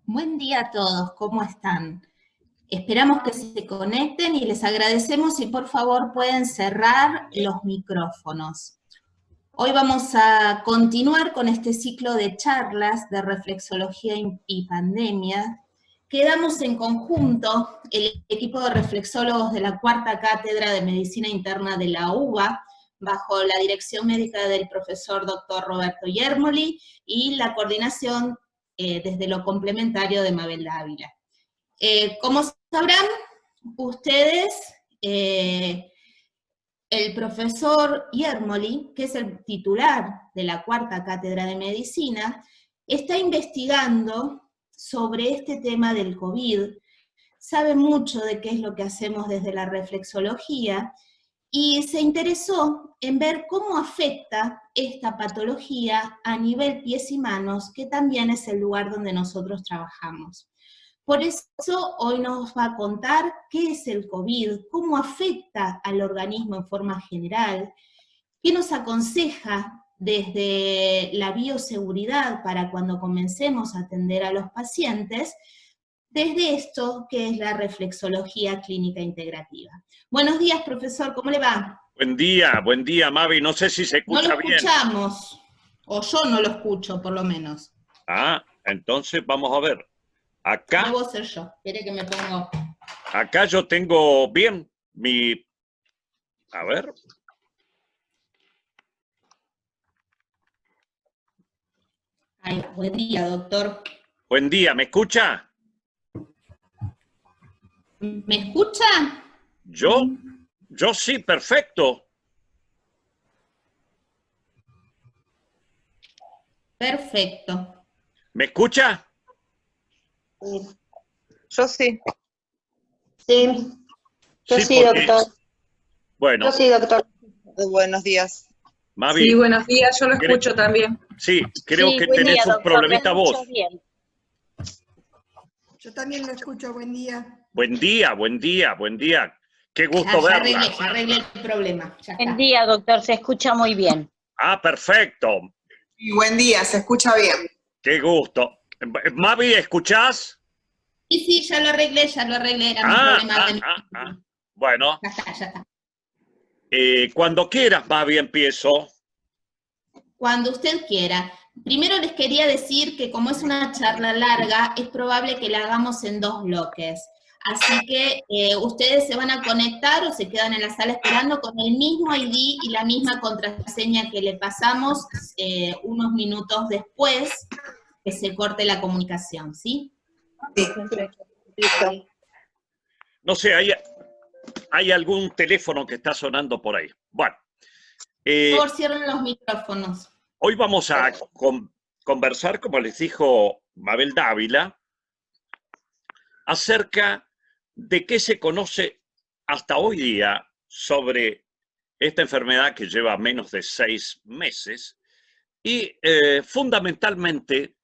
Buen día a todos, ¿cómo están? Esperamos que se conecten y les agradecemos si por favor pueden cerrar los micrófonos. Hoy vamos a continuar con este ciclo de charlas de reflexología y pandemia que damos en conjunto el equipo de reflexólogos de la Cuarta Cátedra de Medicina Interna de la UBA, bajo la dirección médica del profesor Dr. Roberto Iermoli y la coordinación desde lo complementario de Mabel Dávila. Como sabrán ustedes, el profesor Iermoli, que es el titular de la Cuarta Cátedra de Medicina, está investigando sobre este tema del COVID, sabe mucho de qué es lo que hacemos desde la reflexología, y se interesó en ver cómo afecta esta patología a nivel pies y manos, que también es el lugar donde nosotros trabajamos. Por eso hoy nos va a contar qué es el COVID, cómo afecta al organismo en forma general, qué nos aconseja desde la bioseguridad para cuando comencemos a atender a los pacientes, desde esto que es la reflexología clínica integrativa. Buenos días, profesor, ¿cómo le va? Buen día, Mavi. No sé si se No lo escucha bien. escuchamos, o yo no lo escucho, por lo menos. Ah, entonces vamos a ver. Acá, Debo ser yo, espere que me pongo... acá yo tengo bien mi... A ver. Ay, buen día, doctor. Buen día, ¿me escucha? ¿Me escucha? Yo sí, perfecto. Perfecto. ¿Me escucha? Yo sí. Sí, yo Sí, sí, porque... doctor. Bueno, Yo sí, doctor. Buenos días. Mavi, Sí, buenos días, yo lo ¿cree- escucho también. sí, creo Sí, que buen tenés día, un doctor. Lo problemita escucho vos. bien. Yo también lo escucho, buen día. Buen día, buen día, buen día. Qué gusto Ya verla. arreglé el problema. Ya Buen está. día, doctor. Se escucha muy bien. Ah, perfecto. Y buen día, se escucha bien. Qué gusto. Mavi, ¿escuchás? Sí, ya lo arreglé, era un problema de... Bueno, Ya está. cuando quieras, Mavi, empiezo. Cuando usted quiera. Primero les quería decir que como es una charla larga, es probable que la hagamos en 2 bloques. Así que ustedes se van a conectar o se quedan en la sala esperando con el mismo ID y la misma contraseña que le pasamos unos minutos después que se corte la comunicación, ¿sí? Sí. Listo. No sé, hay algún teléfono que está sonando por ahí. Bueno, Por favor, cierren los micrófonos. hoy vamos a conversar, como les dijo Mabel Dávila, acerca de qué se conoce hasta hoy día sobre esta enfermedad que lleva menos de 6 meses y fundamentalmente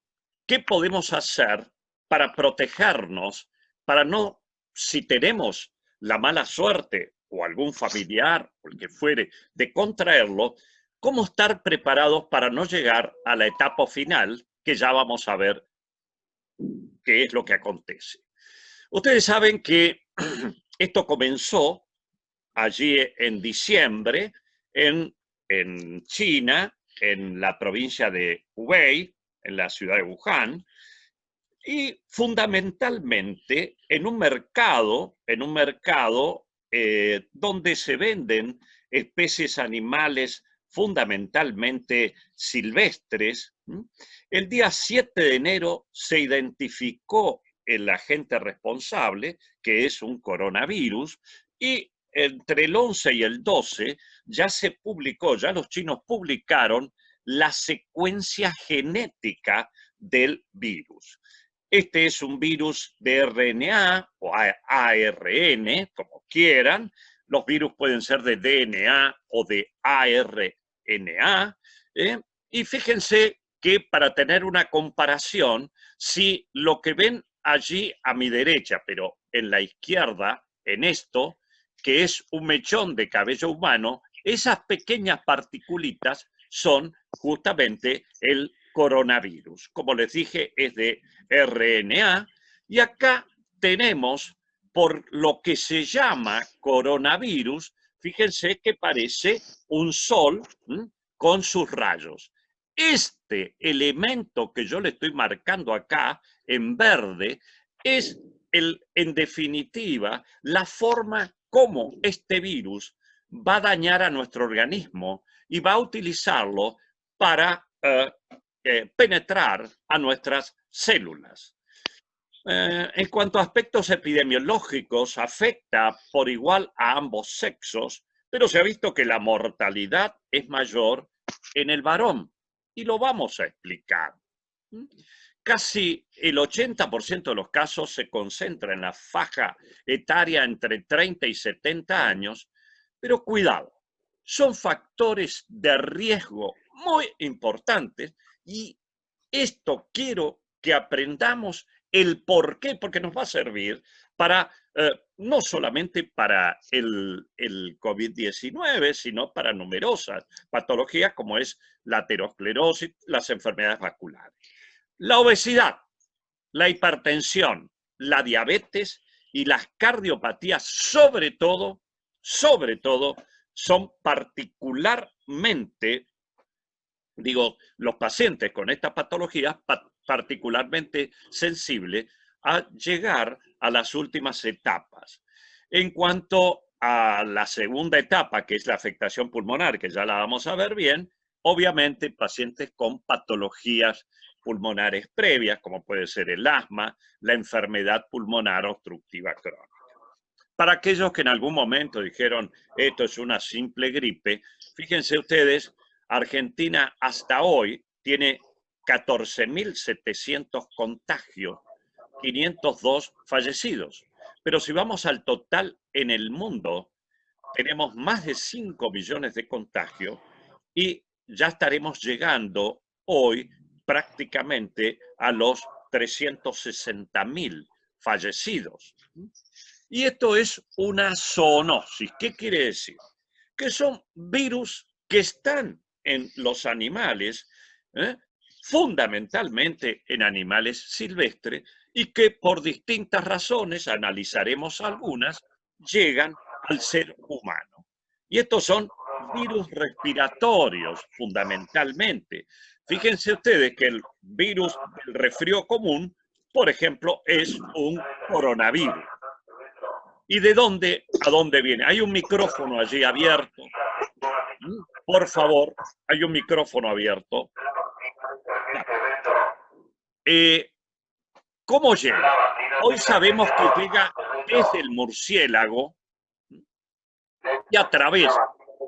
qué podemos hacer para protegernos, para no, si tenemos la mala suerte o algún familiar o el que fuere de contraerlo, cómo estar preparados para no llegar a la etapa final, que ya vamos a ver qué es lo que acontece. Ustedes saben que esto comenzó allí en diciembre en China, en la provincia de Hubei, en la ciudad de Wuhan, y fundamentalmente en un mercado donde se venden especies animales fundamentalmente silvestres. El día 7 de enero se identificó el agente responsable, que es un coronavirus, y entre el 11 y el 12 ya se publicó, ya los chinos publicaron la secuencia genética del virus. Este es un virus de RNA o ARN, como quieran. Los virus pueden ser de DNA o de ARNA. Y fíjense que para tener una comparación, si lo que ven allí a mi derecha, pero en la izquierda, en esto, que es un mechón de cabello humano, esas pequeñas particulitas son justamente el coronavirus. Como les dije, es de RNA. Y acá tenemos, por lo que se llama coronavirus, fíjense que parece un sol con sus rayos. Este elemento que yo le estoy marcando acá en verde es, en definitiva, la forma como este virus va a dañar a nuestro organismo y va a utilizarlo para penetrar a nuestras células. En cuanto a aspectos epidemiológicos, afecta por igual a ambos sexos, pero se ha visto que la mortalidad es mayor en el varón. Y lo vamos a explicar. Casi el 80% de los casos se concentra en la faja etaria entre 30 y 70 años, pero cuidado, son factores de riesgo muy importantes y esto quiero que aprendamos el por qué, porque nos va a servir para, no solamente para el COVID-19, sino para numerosas patologías como es la aterosclerosis, las enfermedades vasculares. La obesidad, la hipertensión, la diabetes y las cardiopatías, sobre todo, son particularmente, los pacientes con estas patologías particularmente sensibles a llegar a las últimas etapas. En cuanto a la segunda etapa, que es la afectación pulmonar, que ya la vamos a ver bien, obviamente pacientes con patologías pulmonares previas, como puede ser el asma, la enfermedad pulmonar obstructiva crónica. Para aquellos que en algún momento dijeron, esto es una simple gripe, fíjense ustedes, Argentina hasta hoy tiene 14.700 contagios, 502 fallecidos. Pero si vamos al total en el mundo, tenemos más de 5 millones de contagios y ya estaremos llegando hoy prácticamente a los 360.000 fallecidos. Y esto es una zoonosis. ¿Qué quiere decir? Que son virus que están en los animales, fundamentalmente en animales silvestres, y que por distintas razones, analizaremos algunas, llegan al ser humano. Y estos son virus respiratorios, fundamentalmente. Fíjense ustedes que el virus del resfrío común, por ejemplo, es un coronavirus. ¿Y de dónde a dónde viene? Hay un micrófono allí abierto. Por favor, hay un micrófono abierto. ¿Cómo llega? Hoy sabemos que llega desde el murciélago y a través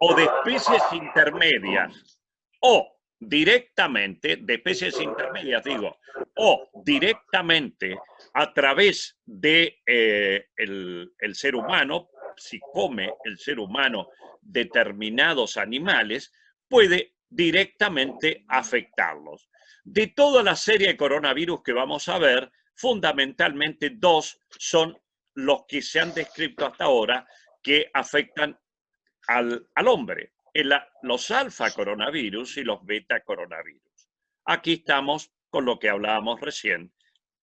o de especies intermedias o directamente, de especies intermedias digo, o directamente a través de el ser humano, si come el ser humano determinados animales, puede directamente afectarlos. De toda la serie de coronavirus que vamos a ver, fundamentalmente dos son los que se han descrito hasta ahora que afectan al hombre, los alfa coronavirus y los beta coronavirus. Aquí estamos con lo que hablábamos recién,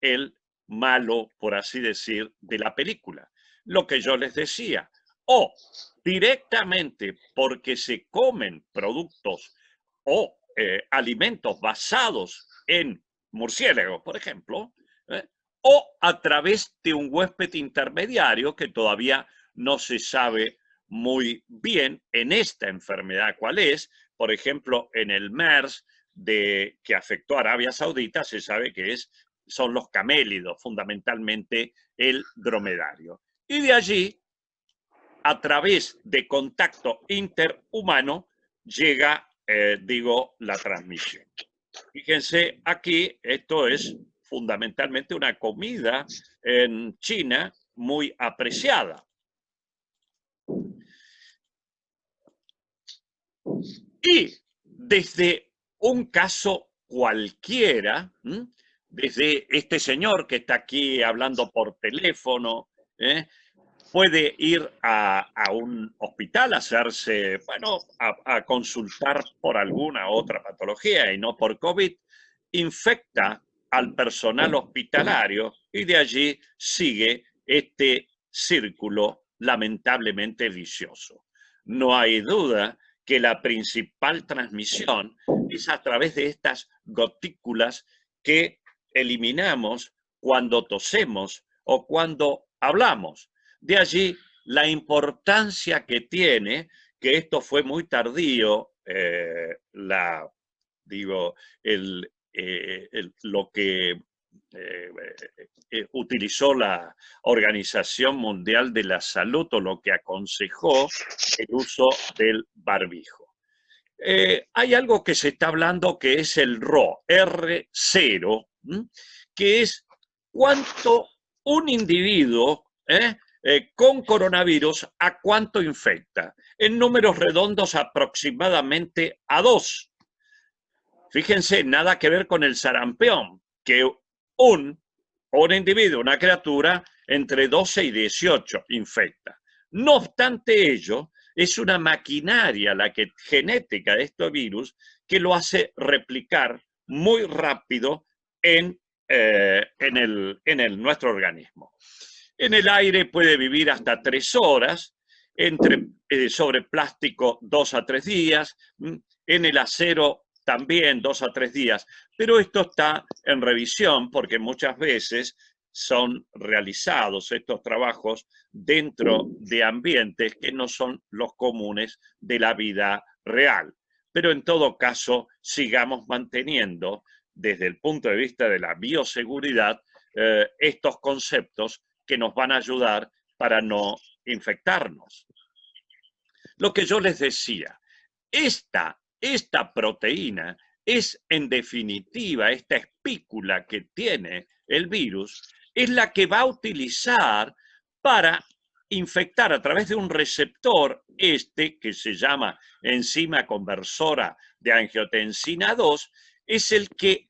el malo, por así decir, de la película. Lo que yo les decía, o directamente porque se comen productos o alimentos basados en murciélagos, por ejemplo, o a través de un huésped intermediario que todavía no se sabe muy bien en esta enfermedad cuál es. Por ejemplo, en el MERS que afectó a Arabia Saudita se sabe que son los camélidos, fundamentalmente el dromedario. Y de allí, a través de contacto interhumano, llega, la transmisión. Fíjense aquí, esto es fundamentalmente una comida en China muy apreciada. Y desde un caso cualquiera, desde este señor que está aquí hablando por teléfono, puede ir a un hospital a hacerse, a consultar por alguna otra patología y no por COVID, infecta al personal hospitalario y de allí sigue este círculo lamentablemente vicioso. No hay duda que la principal transmisión es a través de estas gotículas que eliminamos cuando tosemos o cuando hablamos. De allí la importancia que tiene, que esto fue muy tardío, lo que utilizó la Organización Mundial de la Salud o lo que aconsejó el uso del barbijo. Hay algo que se está hablando que es el R0, que es cuánto un individuo con coronavirus a cuánto infecta. En números redondos aproximadamente a 2. Fíjense, nada que ver con el sarampión, que un individuo, una criatura, entre 12 y 18 infecta. No obstante ello, es una maquinaria genética de estos virus que lo hace replicar muy rápido en nuestro organismo. En el aire puede vivir hasta 3 horas, sobre plástico 2 a 3 días, en el acero también 2 a 3 días, pero esto está en revisión porque muchas veces son realizados estos trabajos dentro de ambientes que no son los comunes de la vida real. Pero en todo caso, sigamos manteniendo, desde el punto de vista de la bioseguridad, estos conceptos que nos van a ayudar para no infectarnos. Lo que yo les decía, esta proteína es, en definitiva, esta espícula que tiene el virus, es la que va a utilizar para infectar a través de un receptor, que se llama enzima conversora de angiotensina 2, es el que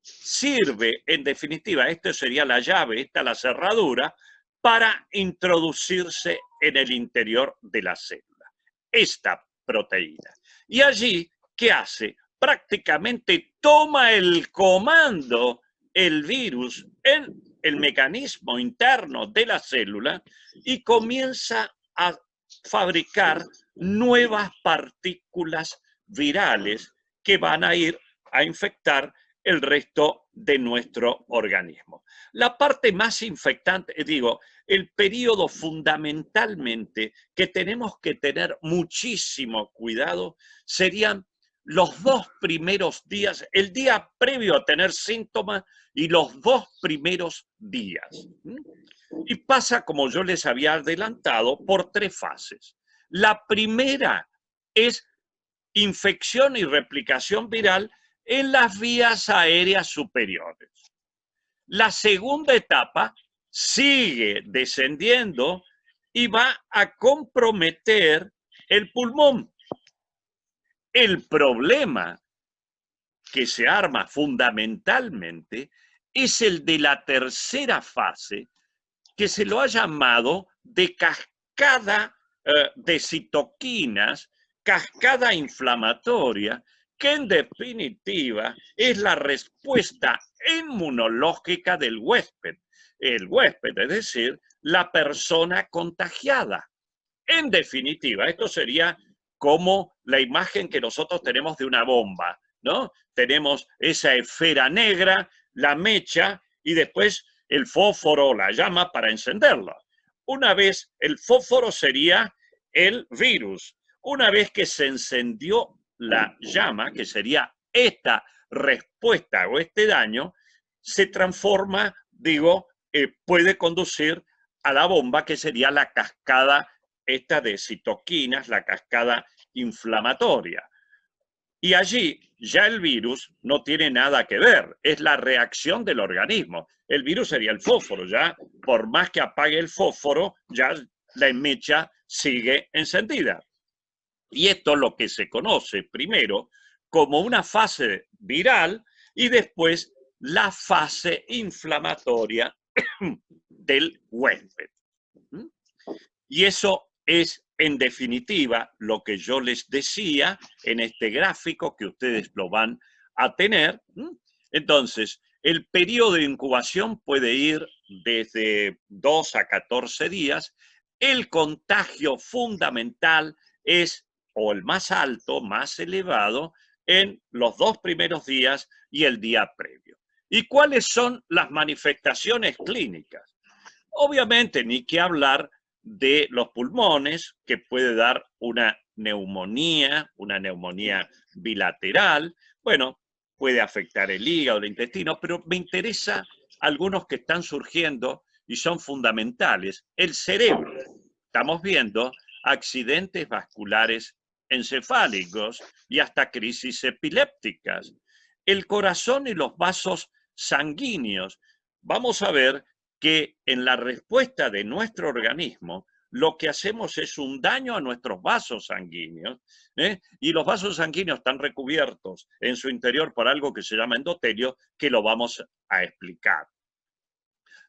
sirve, en definitiva, esto sería la llave, esta la cerradura, para introducirse en el interior de la célula. Esta proteína. Y allí, ¿qué hace? Prácticamente toma el comando el virus en el mecanismo interno de la célula y comienza a fabricar nuevas partículas virales que van a ir a infectar el resto de nuestro organismo. La parte más infectante, el periodo fundamentalmente que tenemos que tener muchísimo cuidado serían los 2 primeros días, el día previo a tener síntomas y los 2 primeros días. Y pasa, como yo les había adelantado, por 3 fases. La primera es infección y replicación viral en las vías aéreas superiores. La segunda etapa sigue descendiendo y va a comprometer el pulmón. El problema que se arma fundamentalmente es el de la tercera fase, que se lo ha llamado de cascada de citoquinas, cascada inflamatoria, que en definitiva es la respuesta inmunológica del huésped. El huésped, es decir, la persona contagiada. En definitiva, esto sería como la imagen que nosotros tenemos de una bomba, ¿no? Tenemos esa esfera negra, la mecha y después el fósforo o la llama para encenderla. Una vez el fósforo sería el virus. Una vez que se encendió la llama, que sería esta respuesta o este daño, se transforma, puede conducir a la bomba, que sería la cascada esta de citoquinas, la cascada inflamatoria. Y allí ya el virus no tiene nada que ver, es la reacción del organismo. El virus sería el fósforo, ya por más que apague el fósforo, ya la mecha sigue encendida. Y esto es lo que se conoce primero como una fase viral y después la fase inflamatoria del huésped. Y eso es, en definitiva, lo que yo les decía en este gráfico que ustedes lo van a tener. Entonces, el periodo de incubación puede ir desde 2 a 14 días. El contagio fundamental es, o el más alto, más elevado, en los 2 primeros días y el día previo. ¿Y cuáles son las manifestaciones clínicas? Obviamente, ni que hablar de los pulmones, que puede dar una neumonía bilateral. Bueno, puede afectar el hígado, el intestino, pero me interesa algunos que están surgiendo y son fundamentales. El cerebro. Estamos viendo accidentes vasculares encefálicos y hasta crisis epilépticas. El corazón y los vasos sanguíneos. Vamos a ver que en la respuesta de nuestro organismo lo que hacemos es un daño a nuestros vasos sanguíneos, y los vasos sanguíneos están recubiertos en su interior por algo que se llama endotelio, que lo vamos a explicar.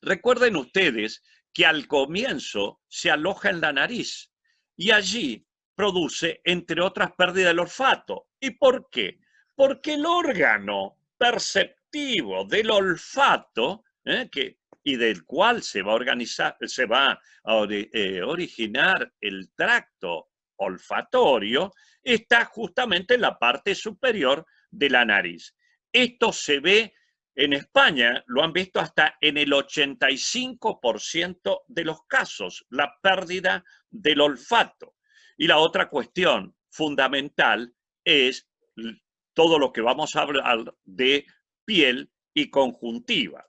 Recuerden ustedes que al comienzo se aloja en la nariz y allí produce, entre otras, pérdida del olfato. ¿Y por qué? Porque el órgano perceptivo del olfato, y del cual se va a originar el tracto olfatorio, está justamente en la parte superior de la nariz. Esto se ve en España, lo han visto hasta en el 85% de los casos, la pérdida del olfato. Y la otra cuestión fundamental es todo lo que vamos a hablar de piel y conjuntiva.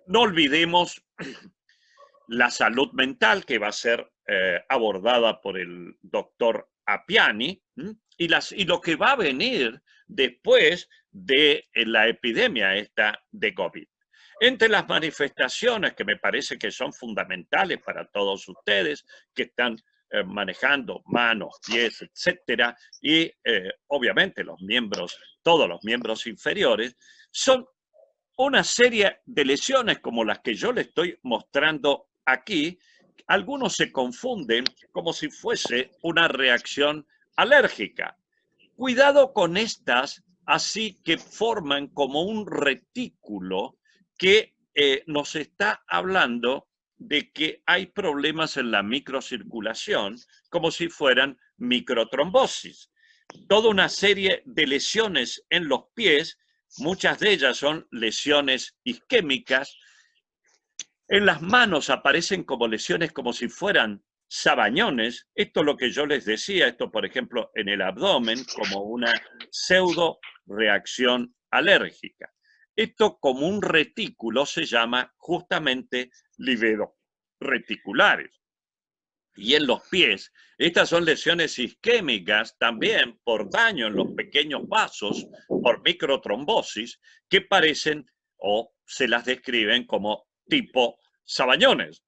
No olvidemos la salud mental, que va a ser abordada por el doctor Appiani, y lo que va a venir después de la epidemia esta de COVID. Entre las manifestaciones que me parece que son fundamentales para todos ustedes que están manejando manos, pies, etcétera, y obviamente todos los miembros inferiores, son una serie de lesiones como las que yo le estoy mostrando aquí. Algunos se confunden como si fuese una reacción alérgica. Cuidado con estas, así que forman como un retículo que nos está hablando de que hay problemas en la microcirculación, como si fueran microtrombosis. Toda una serie de lesiones en los pies, muchas de ellas son lesiones isquémicas. En las manos aparecen como lesiones como si fueran sabañones. Esto es lo que yo les decía, esto por ejemplo en el abdomen, como una pseudo reacción alérgica. Esto como un retículo se llama justamente liberoreticulares. Y en los pies, estas son lesiones isquémicas también por daño en los pequeños vasos, por microtrombosis, que parecen o se las describen como tipo sabañones.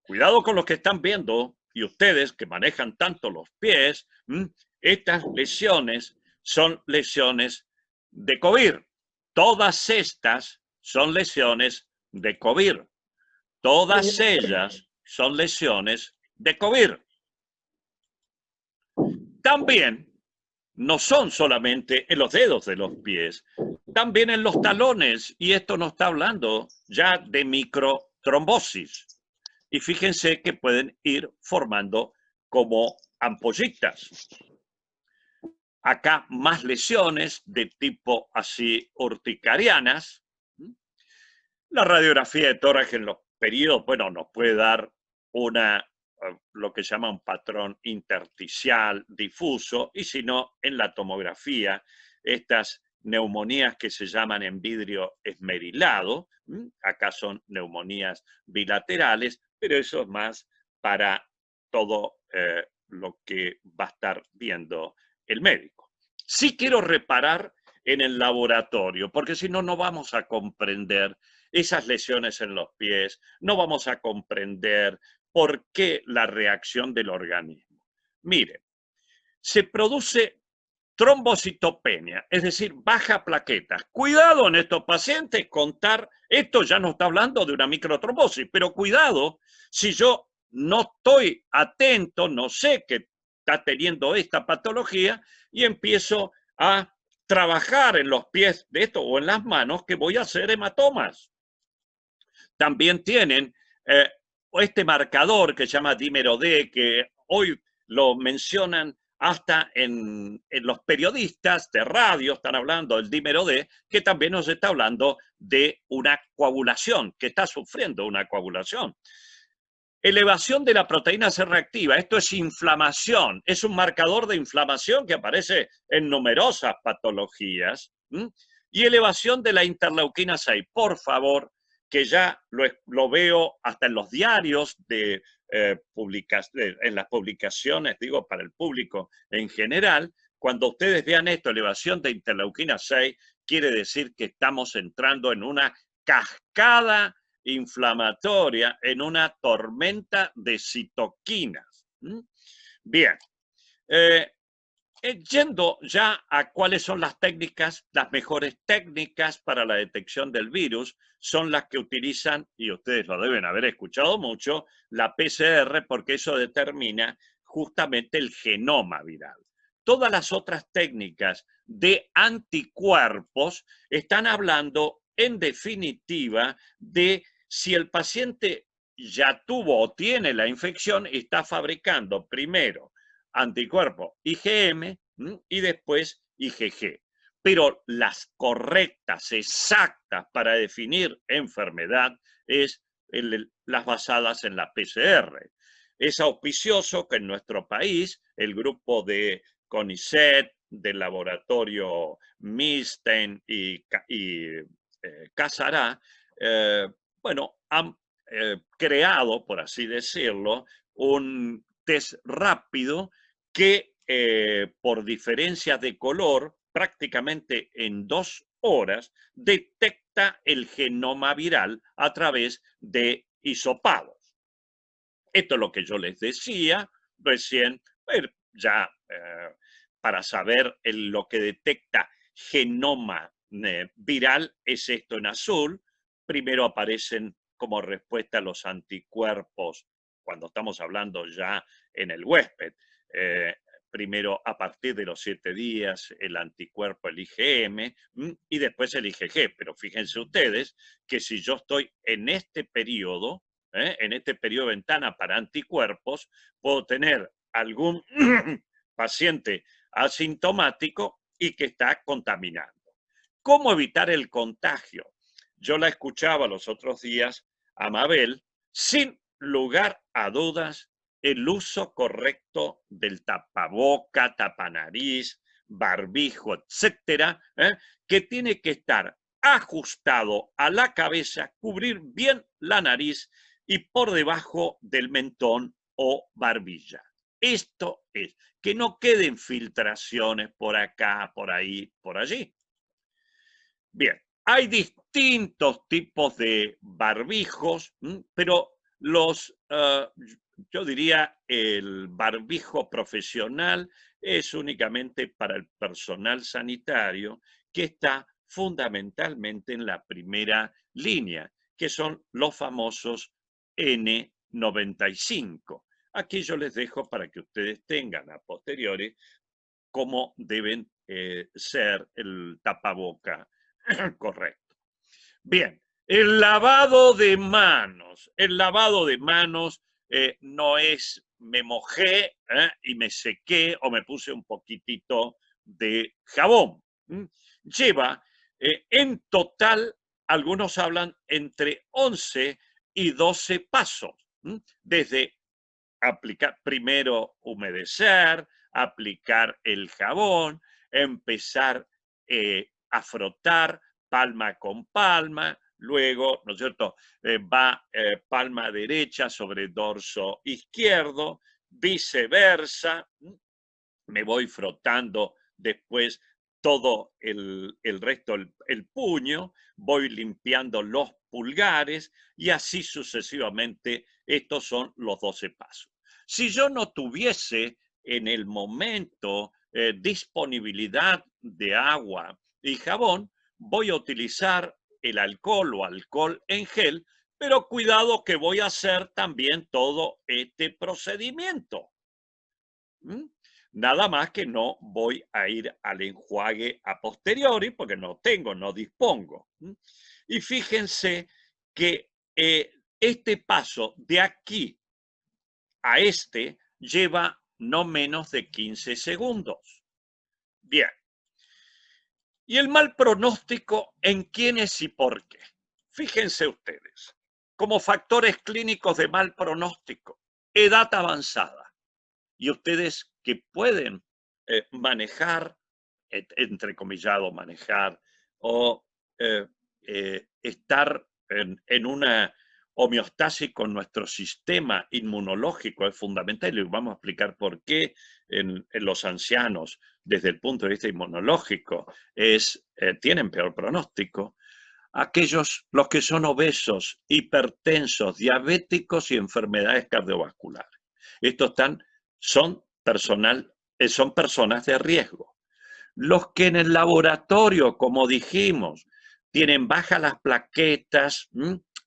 Cuidado con los que están viendo, y ustedes que manejan tanto los pies, estas lesiones son lesiones de COVID. Todas estas son lesiones de COVID. Todas ellas son lesiones de COVID. También no son solamente en los dedos de los pies, también en los talones, y esto nos está hablando ya de microtrombosis. Y fíjense que pueden ir formando como ampollitas. Acá más lesiones de tipo así urticarianas. La radiografía de tórax en los periodos, bueno, nos puede dar lo que se llama un patrón intersticial difuso, y si no, en la tomografía, estas neumonías que se llaman en vidrio esmerilado, acá son neumonías bilaterales, pero eso es más para todo lo que va a estar viendo el médico. Sí quiero reparar en el laboratorio, porque si no, no vamos a comprender esas lesiones en los pies, no vamos a comprender por qué la reacción del organismo. Miren, se produce trombocitopenia, es decir, baja plaquetas. Cuidado en estos pacientes, esto ya no está hablando de una microtrombosis, pero cuidado si yo no estoy atento, no sé que está teniendo esta patología y empiezo a trabajar en los pies de esto o en las manos que voy a hacer hematomas. También tienen este marcador que se llama dímero D, que hoy lo mencionan hasta en los periodistas de radio, están hablando del dímero D, que también nos está hablando de una coagulación, que está sufriendo una coagulación. Elevación de la proteína C reactiva, esto es inflamación, es un marcador de inflamación que aparece en numerosas patologías. Y elevación de la interleuquina 6, por favor, que ya lo veo hasta en los diarios en las publicaciones, digo, para el público en general. Cuando ustedes vean esto, elevación de interleuquina 6, quiere decir que estamos entrando en una cascada inflamatoria, en una tormenta de citoquinas. Bien, yendo ya a cuáles son las técnicas, las mejores técnicas para la detección del virus, son las que utilizan, y ustedes lo deben haber escuchado mucho, la PCR, porque eso determina justamente el genoma viral. Todas las otras técnicas de anticuerpos están hablando en definitiva de si el paciente ya tuvo o tiene la infección y está fabricando primero anticuerpo IgM y después IgG. Pero las correctas, exactas para definir enfermedad es las basadas en la PCR. Es auspicioso que en nuestro país el grupo de CONICET, del laboratorio Milstein y Casará, bueno, han creado, por así decirlo, un test rápido que por diferencias de color, prácticamente en 2 horas, detecta el genoma viral a través de hisopados. Esto es lo que yo les decía recién, ya para saber lo que detecta genoma viral es esto en azul. Primero aparecen como respuesta a los anticuerpos cuando estamos hablando ya en el huésped. Primero a partir de los 7 días el anticuerpo, el IgM, y después el IgG. Pero fíjense ustedes que si yo estoy en este periodo de ventana para anticuerpos, puedo tener algún paciente asintomático y que está contaminando. ¿Cómo evitar el contagio? Yo la escuchaba los otros días a Mabel, sin lugar a dudas, el uso correcto del tapaboca, tapanariz, barbijo, etcétera, que tiene que estar ajustado a la cabeza, cubrir bien la nariz y por debajo del mentón o barbilla. Esto es, que no queden filtraciones por acá, por ahí, por allí. Bien, hay distintos tipos de barbijos, pero yo diría el barbijo profesional es únicamente para el personal sanitario que está fundamentalmente en la primera línea, que son los famosos N95. Aquí yo les dejo para que ustedes tengan a posteriori cómo deben ser el tapaboca correcto. Bien, el lavado de manos. El lavado de manos no es me mojé y me sequé o me puse un poquitito de jabón. Lleva en total, algunos hablan entre 11 y 12 pasos. Desde aplicar, primero humedecer, aplicar el jabón, empezar a frotar palma con palma, luego, ¿no es cierto?, va palma derecha sobre dorso izquierdo, viceversa, me voy frotando después todo el resto, el puño, voy limpiando los pulgares y así sucesivamente. Estos son los 12 pasos. Si yo no tuviese en el momento disponibilidad de agua y jabón, voy a utilizar el alcohol o alcohol en gel, pero cuidado que voy a hacer también todo este procedimiento. Nada más que no voy a ir al enjuague a posteriori porque no dispongo. Y fíjense que este paso de aquí a este lleva no menos de 15 segundos. Bien. ¿Y el mal pronóstico en quiénes y por qué? Fíjense ustedes, como factores clínicos de mal pronóstico, edad avanzada. Y ustedes que pueden manejar, entrecomillado manejar, o estar en una homeostasis con nuestro sistema inmunológico es fundamental, y vamos a explicar por qué en los ancianos, desde el punto de vista inmunológico, tienen peor pronóstico. Los que son obesos, hipertensos, diabéticos y enfermedades cardiovasculares. Estos son personas de riesgo. Los que en el laboratorio, como dijimos, tienen bajas las plaquetas,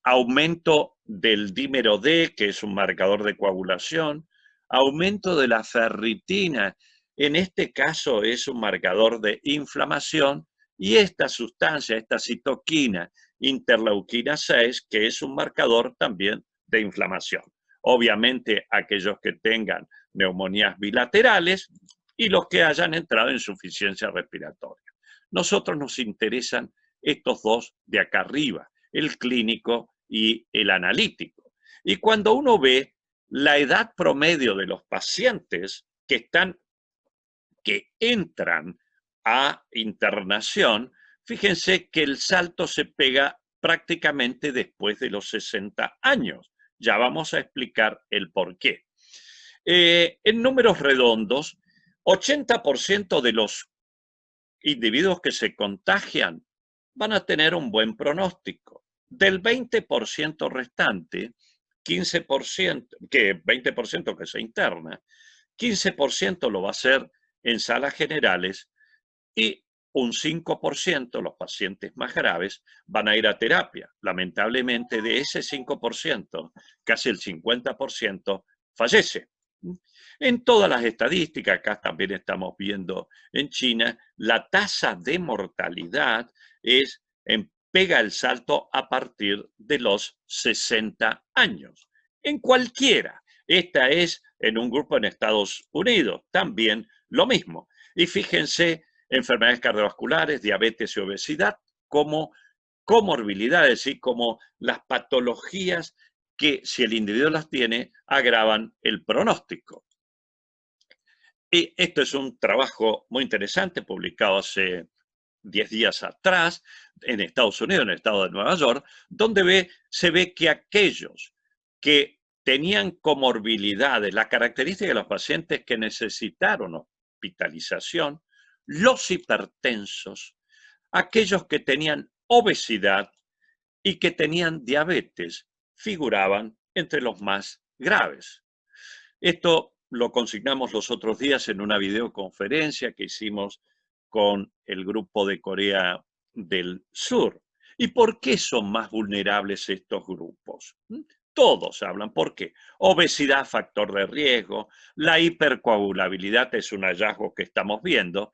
aumento del dímero D, que es un marcador de coagulación, aumento de la ferritina, en este caso es un marcador de inflamación, y esta sustancia, esta citoquina, interleuquina 6, que es un marcador también de inflamación. Obviamente aquellos que tengan neumonías bilaterales y los que hayan entrado en insuficiencia respiratoria. Nosotros nos interesan estos dos de acá arriba, el clínico y el analítico. Y cuando uno ve la edad promedio de los pacientes que entran a internación, fíjense que el salto se pega prácticamente después de los 60 años. Ya vamos a explicar el por qué. En números redondos, 80% de los individuos que se contagian van a tener un buen pronóstico. Del 20% restante, 20% que se interna, 15% lo va a hacer en salas generales y un 5%, los pacientes más graves, van a ir a terapia. Lamentablemente, de ese 5%, casi el 50% fallece. En todas las estadísticas, acá también estamos viendo en China, la tasa de mortalidad pega el salto a partir de los 60 años. En cualquiera. Esta es en un grupo en Estados Unidos, también lo mismo. Y fíjense, enfermedades cardiovasculares, diabetes y obesidad como comorbilidades y como las patologías que, si el individuo las tiene, agravan el pronóstico. Y esto es un trabajo muy interesante publicado hace 10 días atrás en Estados Unidos, en el estado de Nueva York, donde se ve que aquellos que tenían comorbilidades, la característica de los pacientes que necesitaron hospitalización, los hipertensos, aquellos que tenían obesidad y que tenían diabetes, figuraban entre los más graves. Esto lo consignamos los otros días en una videoconferencia que hicimos con el grupo de Corea del Sur. ¿Y por qué son más vulnerables estos grupos? Todos hablan. ¿Por qué? Obesidad, factor de riesgo. La hipercoagulabilidad es un hallazgo que estamos viendo.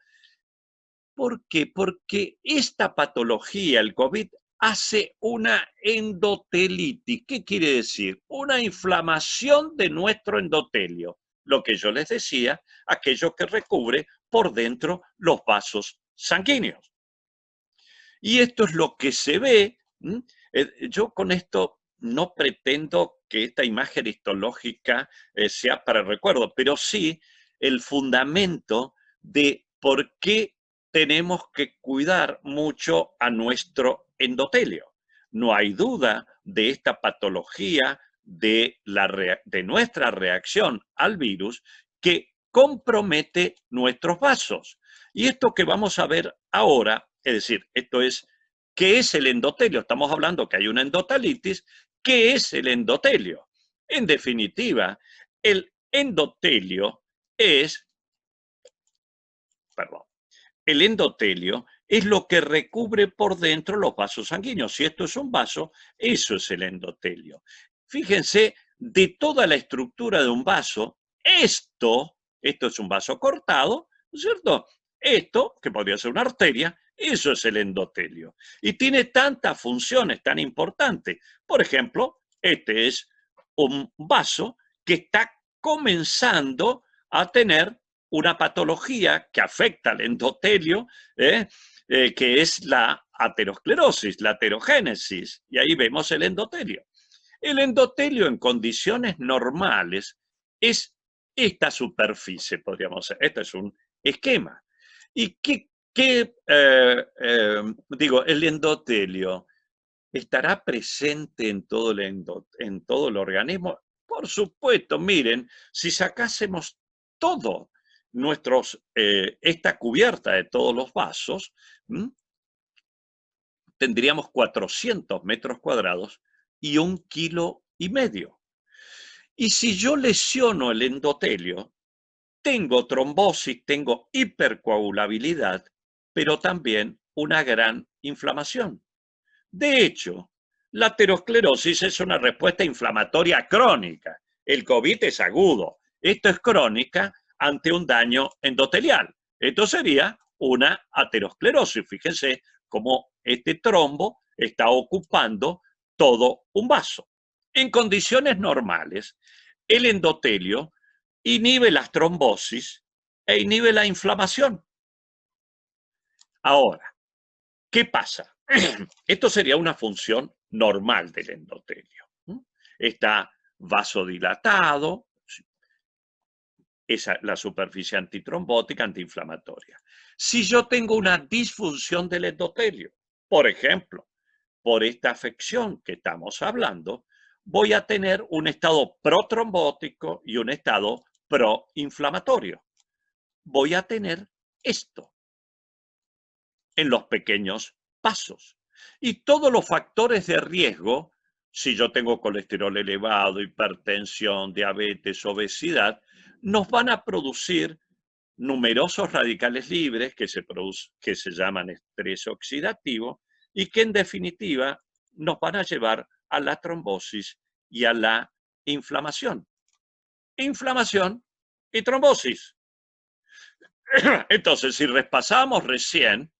¿Por qué? Porque esta patología, el COVID, hace una endotelitis. ¿Qué quiere decir? Una inflamación de nuestro endotelio. Lo que yo les decía, aquello que recubre por dentro los vasos sanguíneos. Y esto es lo que se ve. Yo con esto no pretendo que esta imagen histológica sea para el recuerdo, pero sí el fundamento de por qué tenemos que cuidar mucho a nuestro endotelio. No hay duda de esta patología de nuestra reacción al virus que compromete nuestros vasos. Y esto que vamos a ver ahora, es decir, esto es, ¿qué es el endotelio? Estamos hablando que hay una endotelitis. ¿Qué es el endotelio? En definitiva, el endotelio es, el endotelio es lo que recubre por dentro los vasos sanguíneos. Si esto es un vaso, eso es el endotelio. Fíjense, de toda la estructura de un vaso, esto Esto es un vaso cortado, ¿no es cierto? Esto, que podría ser una arteria, eso es el endotelio. Y tiene tantas funciones tan importantes. Por ejemplo, este es un vaso que está comenzando a tener una patología que afecta al endotelio, que es la aterosclerosis, la aterogénesis. Y ahí vemos el endotelio. El endotelio en condiciones normales es esta superficie, podríamos decir. Este es un esquema. ¿Y digo, el endotelio estará presente en todo el organismo? Por supuesto, miren, si sacásemos todo esta cubierta de todos los vasos, tendríamos 400 metros cuadrados y 1,5 kilos. Y si yo lesiono el endotelio, tengo trombosis, tengo hipercoagulabilidad, pero también una gran inflamación. De hecho, la aterosclerosis es una respuesta inflamatoria crónica. El COVID es agudo. Esto es crónica ante un daño endotelial. Esto sería una aterosclerosis. Fíjense cómo este trombo está ocupando todo un vaso. En condiciones normales, el endotelio inhibe las trombosis e inhibe la inflamación. Ahora, ¿qué pasa? Esto sería una función normal del endotelio. Está vasodilatado, esa, la superficie antitrombótica, antiinflamatoria. Si yo tengo una disfunción del endotelio, por ejemplo, por esta afección que estamos hablando, voy a tener un estado protrombótico y un estado proinflamatorio. Voy a tener esto en los pequeños vasos. Y todos los factores de riesgo, si yo tengo colesterol elevado, hipertensión, diabetes, obesidad, nos van a producir numerosos radicales libres que se llaman estrés oxidativo y que en definitiva nos van a llevar a la trombosis y a la inflamación. Inflamación y trombosis. Entonces, si repasamos recién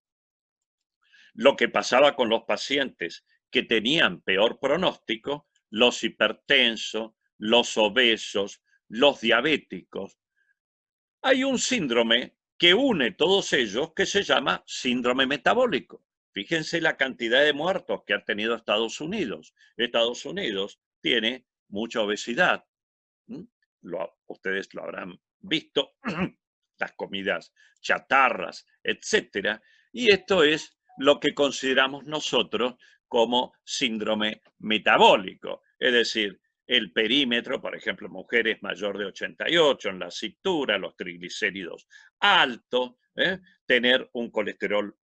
lo que pasaba con los pacientes que tenían peor pronóstico, los hipertensos, los obesos, los diabéticos, hay un síndrome que une todos ellos que se llama síndrome metabólico. Fíjense la cantidad de muertos que ha tenido Estados Unidos. Estados Unidos tiene mucha obesidad. Ustedes lo habrán visto, las comidas chatarras, etcétera. Y esto es lo que consideramos nosotros como síndrome metabólico. Es decir, el perímetro, por ejemplo, mujeres mayor de 88, en la cintura, los triglicéridos altos, tener un colesterol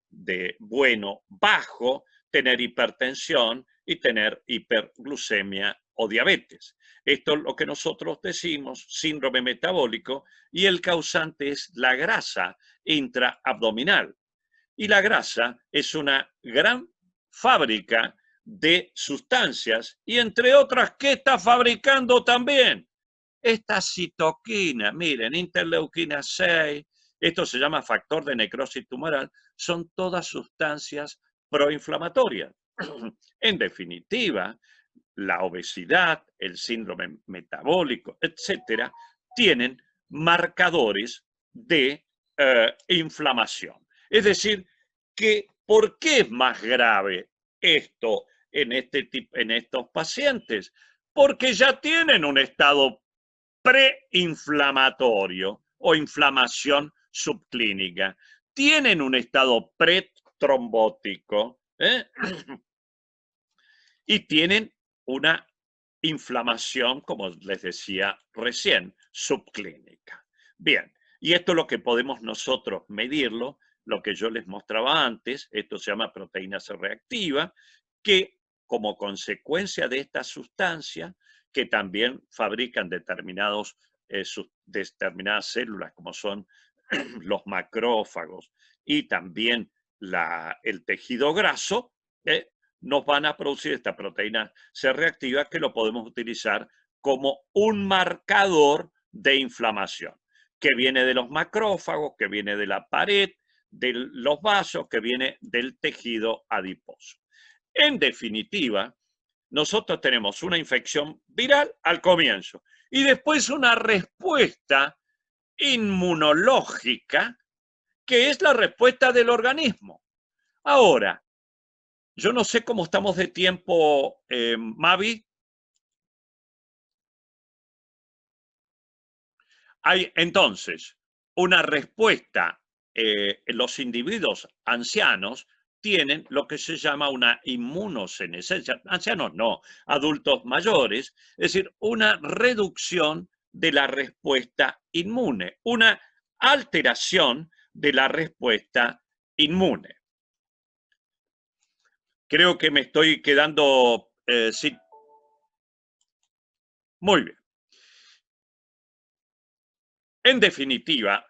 bueno bajo, tener hipertensión y tener hiperglucemia o diabetes. Esto es lo que nosotros decimos síndrome metabólico y el causante es la grasa intraabdominal. Y la grasa es una gran fábrica de sustancias y entre otras, ¿qué está fabricando también? Esta citoquina, miren, interleuquina 6, esto se llama factor de necrosis tumoral, son todas sustancias proinflamatorias. En definitiva, la obesidad, el síndrome metabólico, etcétera, tienen marcadores de inflamación. Es decir, ¿por qué es más grave esto en estos pacientes? Porque ya tienen un estado preinflamatorio o inflamación subclínica. Tienen un estado pretrombótico y tienen una inflamación, como les decía recién, subclínica. Bien, y esto es lo que podemos nosotros medirlo, lo que yo les mostraba antes, esto se llama proteína C reactiva, que como consecuencia de esta sustancia, que también fabrican determinadas células, como son los macrófagos y también el tejido graso, nos van a producir esta proteína C reactiva que lo podemos utilizar como un marcador de inflamación. que viene de los macrófagos, que viene de la pared, de los vasos, que viene del tejido adiposo. En definitiva, nosotros tenemos una infección viral al comienzo y después una respuesta inmunológica, que es la respuesta del organismo. Ahora, yo no sé cómo estamos de tiempo, Mavi. Hay entonces una respuesta. Los individuos ancianos tienen lo que se llama una inmunosenescencia. Ancianos no, adultos mayores, es decir, una reducción de la respuesta inmune, una alteración de la respuesta inmune. Creo que me estoy quedando sin... Muy bien. En definitiva,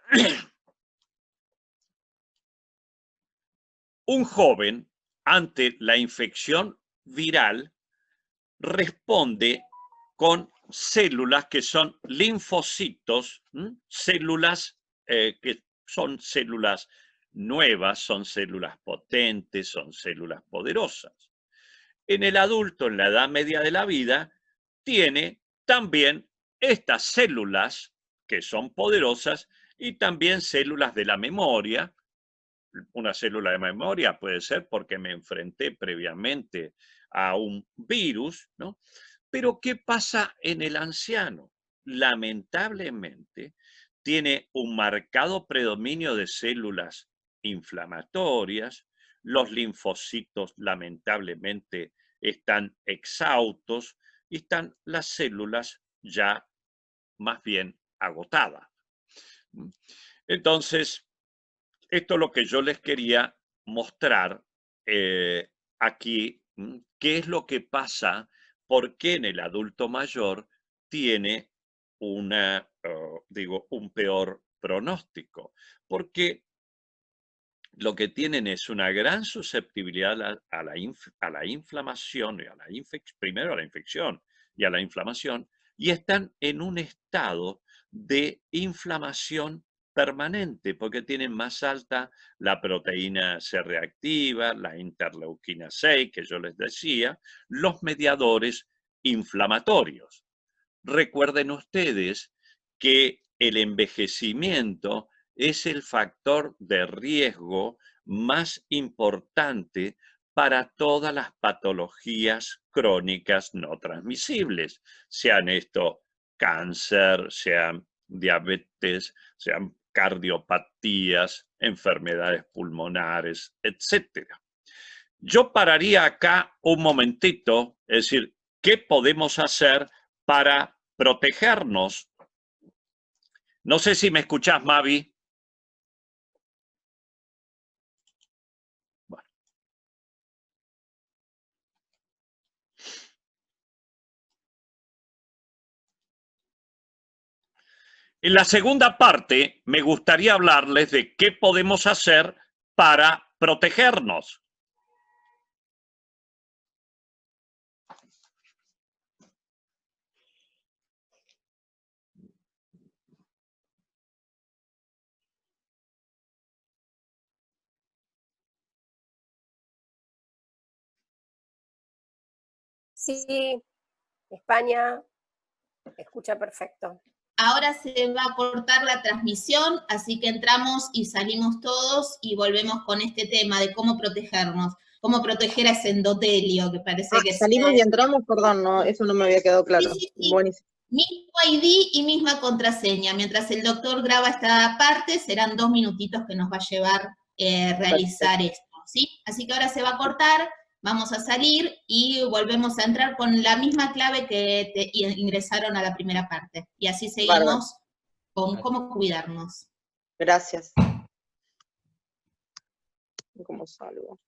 un joven ante la infección viral responde con células que son linfocitos, células que son células nuevas, son células potentes, son células poderosas. En el adulto, en la edad media de la vida, tiene también estas células que son poderosas y también células de la memoria. Una célula de memoria puede ser porque me enfrenté previamente a un virus, ¿no? Pero ¿qué pasa en el anciano? Lamentablemente, tiene un marcado predominio de células inflamatorias, los linfocitos lamentablemente están exhaustos y están las células ya más bien agotadas. Entonces, esto es lo que yo les quería mostrar aquí, qué es lo que pasa, por qué en el adulto mayor tiene un peor pronóstico. Porque lo que tienen es una gran susceptibilidad a la inflamación, primero a la infección y a la inflamación, y están en un estado de inflamación permanente, porque tienen más alta la proteína C reactiva, la interleuquina 6, que yo les decía, los mediadores inflamatorios. Recuerden ustedes que el envejecimiento es el factor de riesgo más importante para todas las patologías crónicas no transmisibles, sean esto cáncer, sean diabetes, sean cardiopatías, enfermedades pulmonares, etc. Yo pararía acá un momentito, es decir, ¿qué podemos hacer para protegernos? No sé si me escuchás, Mavi. Bueno. En la segunda parte me gustaría hablarles de qué podemos hacer para protegernos. Sí, España, escucha perfecto. Ahora se va a cortar la transmisión, así que entramos y salimos todos y volvemos con este tema de cómo protegernos, cómo proteger a ese endotelio, que parece que salimos y entramos, perdón, no, eso no me había quedado claro. Sí, sí, sí. Buenísimo. Mismo ID y misma contraseña. Mientras el doctor graba esta parte, serán 2 minutitos que nos va a llevar realizar esto, ¿sí? Así que ahora se va a cortar, vamos a salir y volvemos a entrar con la misma clave que ingresaron a la primera parte. Y así seguimos con cómo cuidarnos. Gracias. ¿Cómo salgo?